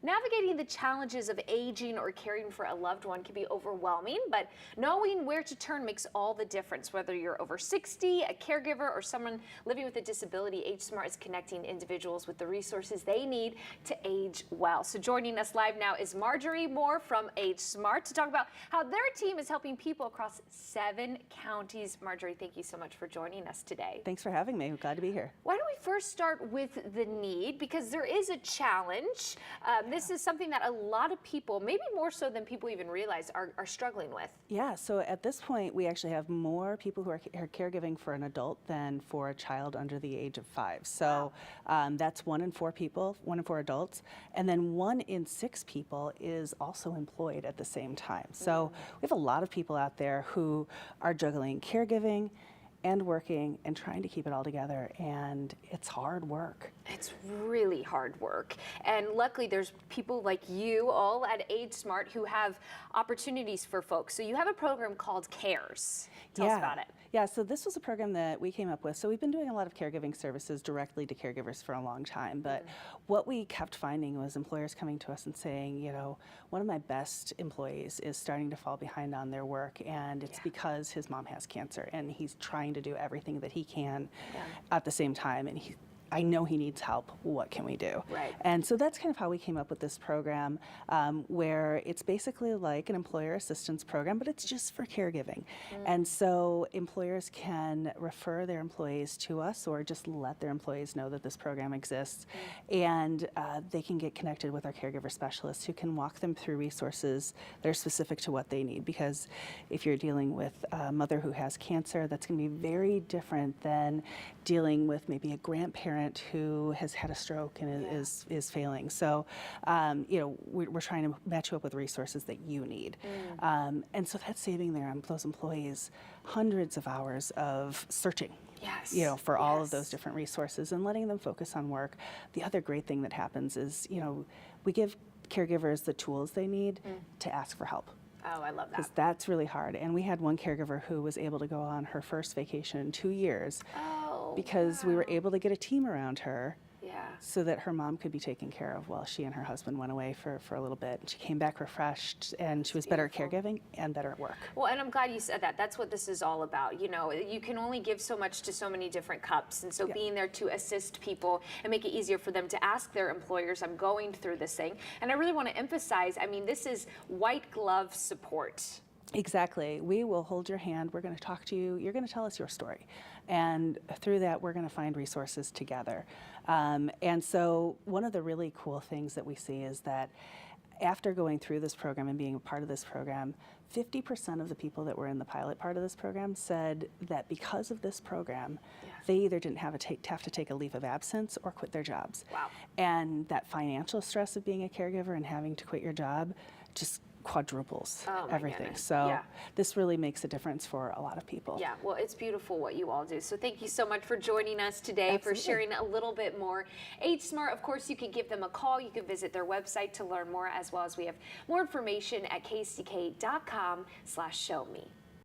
Navigating the challenges of aging or caring for a loved one can be overwhelming, but knowing where to turn makes all the difference. Whether you're over 60, a caregiver, or someone living with a disability, AgeSmart is connecting individuals with the resources they need to age well. So joining us live now is Marjorie Moore from AgeSmart to talk about how their team is helping people across 7 counties. Marjorie, thank you so much for joining us today. Thanks for having me. I'm glad to be here. Why don't we first start with the need, because there is a challenge. This is something that a lot of people, maybe more so than people even realize, are struggling with. Yeah, so at this point, we actually have more people who are caregiving for an adult than for a child under the age of 5. So that's 1 in 4 people, 1 in 4 adults, and then 1 in 6 people is also employed at the same time. So we have a lot of people out there who are juggling caregiving and working and trying to keep it all together, and it's hard work. It's really hard work, and luckily there's people like you all at AgeSmart who have opportunities for folks. So you have a program called C.A.R.E.S. Tell us about it. Yeah, so this was a program that we came up with. So we've been doing a lot of caregiving services directly to caregivers for a long time, but what we kept finding was employers coming to us and saying, you know, one of my best employees is starting to fall behind on their work, and it's because his mom has cancer and he's trying to do everything that he can at the same time, and I know he needs help. What can we do? Right. And so that's kind of how we came up with this program, where it's basically like an employer assistance program, but it's just for caregiving. And so employers can refer their employees to us or just let their employees know that this program exists. And they can get connected with our caregiver specialists who can walk them through resources that are specific to what they need. Because if you're dealing with a mother who has cancer, that's going to be very different than dealing with maybe a grandparent who has had a stroke and is failing. So, you know, we're trying to match you up with resources that you need. And so that's saving those employees hundreds of hours of searching. You know, for all of those different resources and letting them focus on work. The other great thing that happens is, you know, we give caregivers the tools they need to ask for help. Oh, I love that. Because that's really hard. And we had one caregiver who was able to go on her first vacation in 2 years because we were able to get a team around her so that her mom could be taken care of while she and her husband went away for a little bit. And she came back refreshed, and she was better at caregiving and better at work. Well, and I'm glad you said that. That's what this is all about. You know, you can only give so much to so many different cups. And so being there to assist people and make it easier for them to ask their employers, I'm going through this thing. And I really want to emphasize, I mean, this is white glove support. Exactly. We will hold your hand. We're going to talk to you. You're going to tell us your story. And through that, we're going to find resources together. And so one of the really cool things that we see is that after going through this program and being a part of this program, 50% of the people that were in the pilot part of this program said that because of this program, they either didn't have to take a leave of absence or quit their jobs. Wow. And that financial stress of being a caregiver and having to quit your job just quadruples everything. So this really makes a difference for a lot of people. Yeah, well, it's beautiful what you all do. So thank you so much for joining us today, for sharing a little bit more. AgeSmart, of course, you can give them a call. You can visit their website to learn more, as well as we have more information at kck.com/showme.